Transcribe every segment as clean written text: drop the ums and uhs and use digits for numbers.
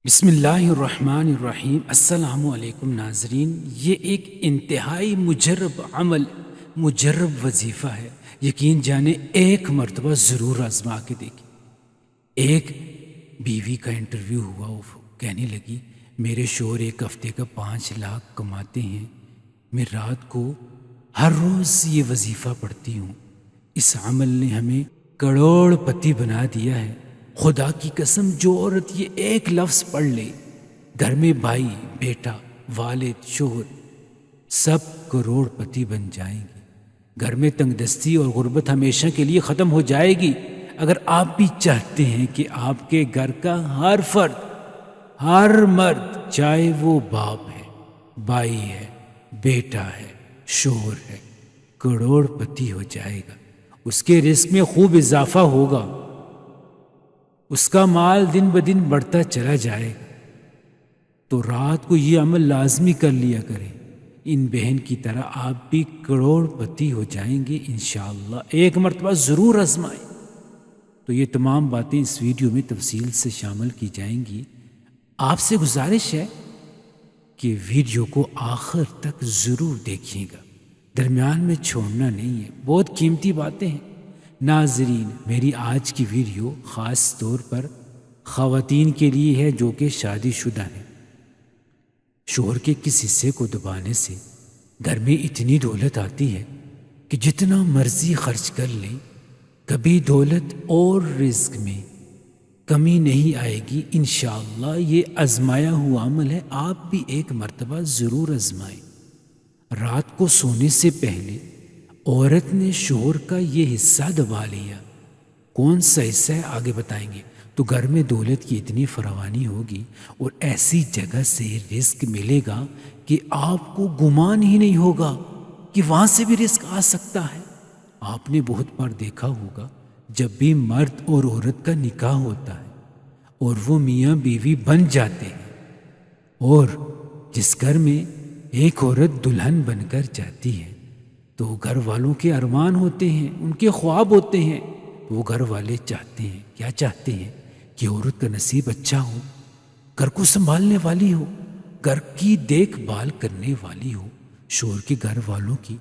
بسم اللہ الرحمن الرحیم۔ السلام علیکم ناظرین، یہ ایک انتہائی مجرب عمل، مجرب وظیفہ ہے۔ یقین جانے ایک مرتبہ ضرور آزما کے دیکھیں۔ ایک بیوی کا انٹرویو ہوا، وہ کہنے لگی میرے شوہر ایک ہفتے کا 5 لاکھ کماتے ہیں، میں رات کو ہر روز یہ وظیفہ پڑھتی ہوں، اس عمل نے ہمیں کروڑ پتی بنا دیا ہے۔ خدا کی قسم، جو عورت یہ ایک لفظ پڑھ لے، گھر میں بھائی، بیٹا، والد، شوہر سب کروڑ پتی بن جائیں گے۔ گھر میں تنگ دستی اور غربت ہمیشہ کے لیے ختم ہو جائے گی۔ اگر آپ بھی چاہتے ہیں کہ آپ کے گھر کا ہر فرد، ہر مرد، چاہے وہ باپ ہے، بھائی ہے، بیٹا ہے، شوہر ہے، کروڑ پتی ہو جائے گا، اس کے رزق میں خوب اضافہ ہوگا، اس کا مال دن بدن بڑھتا چلا جائے گا، تو رات کو یہ عمل لازمی کر لیا کریں۔ ان بہن کی طرح آپ بھی کروڑ پتی ہو جائیں گے انشاءاللہ۔ ایک مرتبہ ضرور آزمائیں۔ تو یہ تمام باتیں اس ویڈیو میں تفصیل سے شامل کی جائیں گی۔ آپ سے گزارش ہے کہ ویڈیو کو آخر تک ضرور دیکھیے گا، درمیان میں چھوڑنا نہیں ہے، بہت قیمتی باتیں ہیں۔ ناظرین، میری آج کی ویڈیو خاص طور پر خواتین کے لیے ہے جو کہ شادی شدہ ہیں۔ شوہر کے کس حصے کو دبانے سے گھر میں اتنی دولت آتی ہے کہ جتنا مرضی خرچ کر لیں، کبھی دولت اور رزق میں کمی نہیں آئے گی انشاءاللہ۔ یہ آزمایا ہوا عمل ہے، آپ بھی ایک مرتبہ ضرور آزمائیں۔ رات کو سونے سے پہلے عورت نے شوہر کا یہ حصہ دبا لیا، کون سا حصہ ہے آگے بتائیں گے، تو گھر میں دولت کی اتنی فراوانی ہوگی اور ایسی جگہ سے رزق ملے گا کہ آپ کو گمان ہی نہیں ہوگا کہ وہاں سے بھی رزق آ سکتا ہے۔ آپ نے بہت بار دیکھا ہوگا، جب بھی مرد اور عورت کا نکاح ہوتا ہے اور وہ میاں بیوی بن جاتے ہیں، اور جس گھر میں ایک عورت دلہن بن کر جاتی ہے تو گھر والوں کے ارمان ہوتے ہیں، ان کے خواب ہوتے ہیں، وہ گھر والے چاہتے ہیں، کیا چاہتے ہیں کہ عورت کا نصیب اچھا ہو، گھر کو سنبھالنے والی ہو، گھر کی دیکھ بھال کرنے والی ہو، شوہر کے گھر والوں کی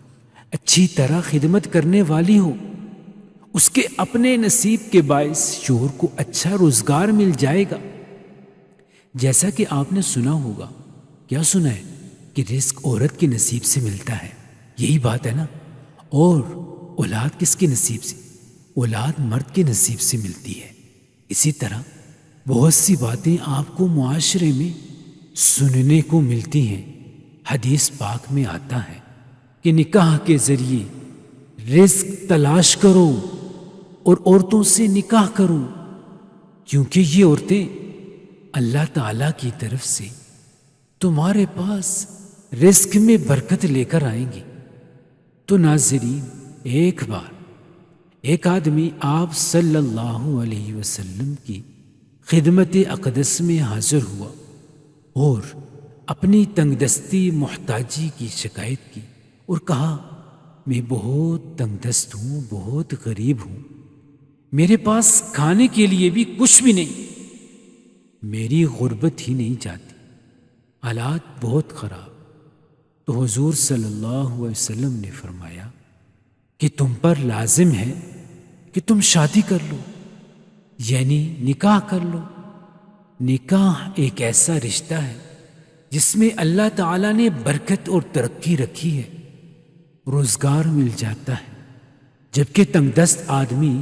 اچھی طرح خدمت کرنے والی ہو، اس کے اپنے نصیب کے باعث شوہر کو اچھا روزگار مل جائے گا۔ جیسا کہ آپ نے سنا ہوگا، کیا سنا ہے کہ رزق عورت کے نصیب سے ملتا ہے، یہی بات ہے نا، اور اولاد کس کے نصیب سے؟ اولاد مرد کے نصیب سے ملتی ہے۔ اسی طرح بہت سی باتیں آپ کو معاشرے میں سننے کو ملتی ہیں۔ حدیث پاک میں آتا ہے کہ نکاح کے ذریعے رزق تلاش کرو اور عورتوں سے نکاح کرو، کیونکہ یہ عورتیں اللہ تعالیٰ کی طرف سے تمہارے پاس رزق میں برکت لے کر آئیں گی۔ تو ناظرین، ایک بار ایک آدمی آپ صلی اللہ علیہ وسلم کی خدمت اقدس میں حاضر ہوا اور اپنی تنگ دستی محتاجی کی شکایت کی اور کہا، میں بہت تنگ دست ہوں، بہت غریب ہوں، میرے پاس کھانے کے لیے بھی کچھ بھی نہیں، میری غربت ہی نہیں جاتی، حالات بہت خراب۔ تو حضور صلی اللہ علیہ وسلم نے فرمایا کہ تم پر لازم ہے کہ تم شادی کر لو، یعنی نکاح کر لو۔ نکاح ایک ایسا رشتہ ہے جس میں اللہ تعالیٰ نے برکت اور ترقی رکھی ہے، روزگار مل جاتا ہے، جبکہ تنگ دست آدمی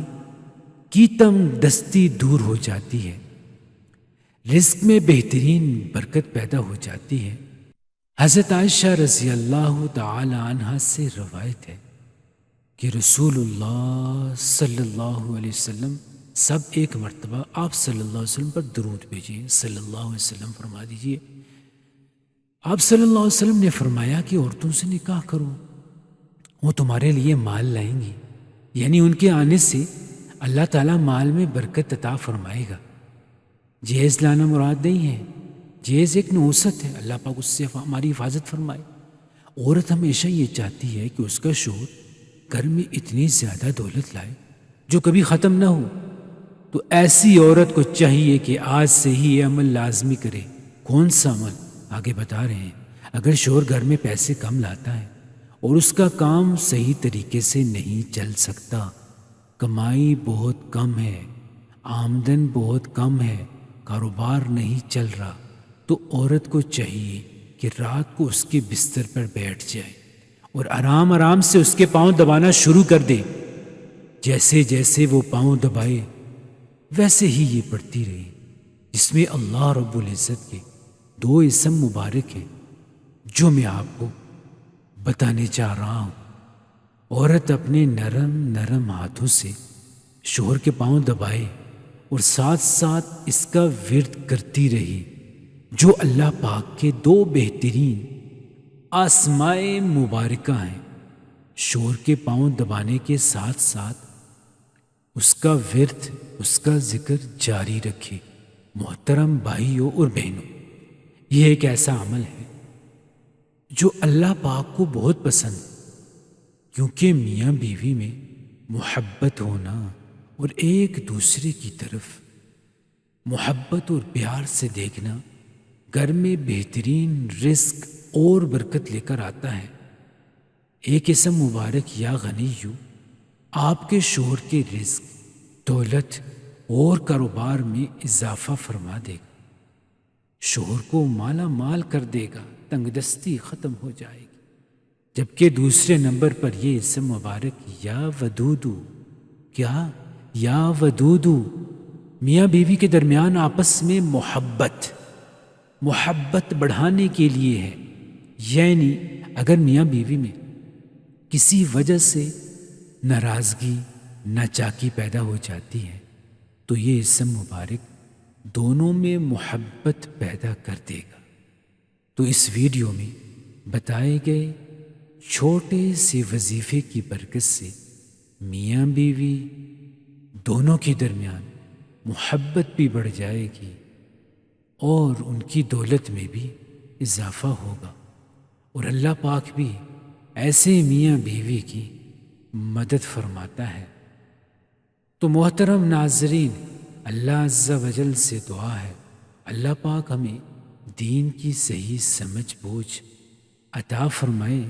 کی تنگ دستی دور ہو جاتی ہے، رزق میں بہترین برکت پیدا ہو جاتی ہے۔ حضرت عائشہ رضی اللہ تعالی عنہا سے روایت ہے کہ رسول اللہ صلی اللہ علیہ وسلم سب ایک مرتبہ آپ صلی اللہ علیہ وسلم پر درود بھیجیں، صلی اللہ علیہ وسلم فرما دیجئے۔ آپ صلی اللہ علیہ وسلم نے فرمایا کہ عورتوں سے نکاح کرو، وہ تمہارے لیے مال لائیں گی، یعنی ان کے آنے سے اللہ تعالیٰ مال میں برکت عطا فرمائے گا۔ جہیز لانا مراد نہیں ہے، جہیز ایک نحوست ہے، اللہ پاک اس سے ہماری حفاظت فرمائے۔ عورت ہمیشہ یہ چاہتی ہے کہ اس کا شوہر گھر میں اتنی زیادہ دولت لائے جو کبھی ختم نہ ہو، تو ایسی عورت کو چاہیے کہ آج سے ہی یہ عمل لازمی کرے۔ کون سا عمل؟ آگے بتا رہے ہیں، اگر شوہر گھر میں پیسے کم لاتا ہے اور اس کا کام صحیح طریقے سے نہیں چل سکتا، کمائی بہت کم ہے، آمدن بہت کم ہے، کاروبار نہیں چل رہا، تو عورت کو چاہیے کہ رات کو اس کے بستر پر بیٹھ جائے اور آرام آرام سے اس کے پاؤں دبانا شروع کر دے۔ جیسے جیسے وہ پاؤں دبائے ویسے ہی یہ پڑھتی رہی، جس میں اللہ رب العزت کے 2 اسم مبارک ہیں جو میں آپ کو بتانے چاہ رہا ہوں۔ عورت اپنے نرم نرم ہاتھوں سے شوہر کے پاؤں دبائے اور ساتھ ساتھ اس کا ورد کرتی رہی، جو اللہ پاک کے 2 بہترین آسمائے مبارکہ ہیں۔ شوہر کے پاؤں دبانے کے ساتھ ساتھ اس کا ورد، اس کا ذکر جاری رکھے۔ محترم بھائیوں اور بہنوں، یہ ایک ایسا عمل ہے جو اللہ پاک کو بہت پسند، کیونکہ میاں بیوی میں محبت ہونا اور ایک دوسرے کی طرف محبت اور پیار سے دیکھنا گھر میں بہترین رزق اور برکت لے کر آتا ہے۔ ایک اسم مبارک یا غنیو آپ کے شوہر کے رزق، دولت اور کاروبار میں اضافہ فرما دے گا، شوہر کو مالا مال کر دے گا، تنگ دستی ختم ہو جائے گی۔ جبکہ دوسرے نمبر پر یہ اسم مبارک یا ودودو، کیا؟ یا ودودو میاں بیوی کے درمیان آپس میں محبت بڑھانے کے لیے ہے۔ یعنی اگر میاں بیوی میں کسی وجہ سے ناراضگی، ناچاکی پیدا ہو جاتی ہے تو یہ اسم مبارک دونوں میں محبت پیدا کر دے گا۔ تو اس ویڈیو میں بتائے گئے چھوٹے سے وظیفے کی برکت سے میاں بیوی دونوں کے درمیان محبت بھی بڑھ جائے گی اور ان کی دولت میں بھی اضافہ ہوگا، اور اللہ پاک بھی ایسے میاں بیوی کی مدد فرماتا ہے۔ تو محترم ناظرین، اللہ عز و جل سے دعا ہے اللہ پاک ہمیں دین کی صحیح سمجھ بوجھ عطا فرمائے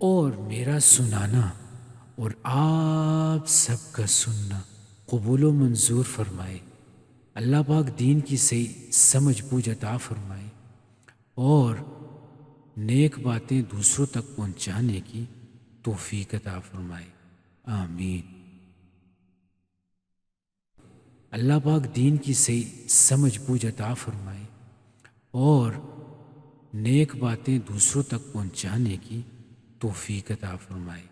اور میرا سنانا اور آپ سب کا سننا قبول و منظور فرمائے۔ اللہ پاک دین کی صحیح سمجھ بوجھ عطا فرمائے اور نیک باتیں دوسروں تک پہنچانے کی توفیق عطا فرمائے، آمین۔ اللہ پاک دین کی صحیح سمجھ بوجھ عطا فرمائے اور نیک باتیں دوسروں تک پہنچانے کی توفیق عطا فرمائے۔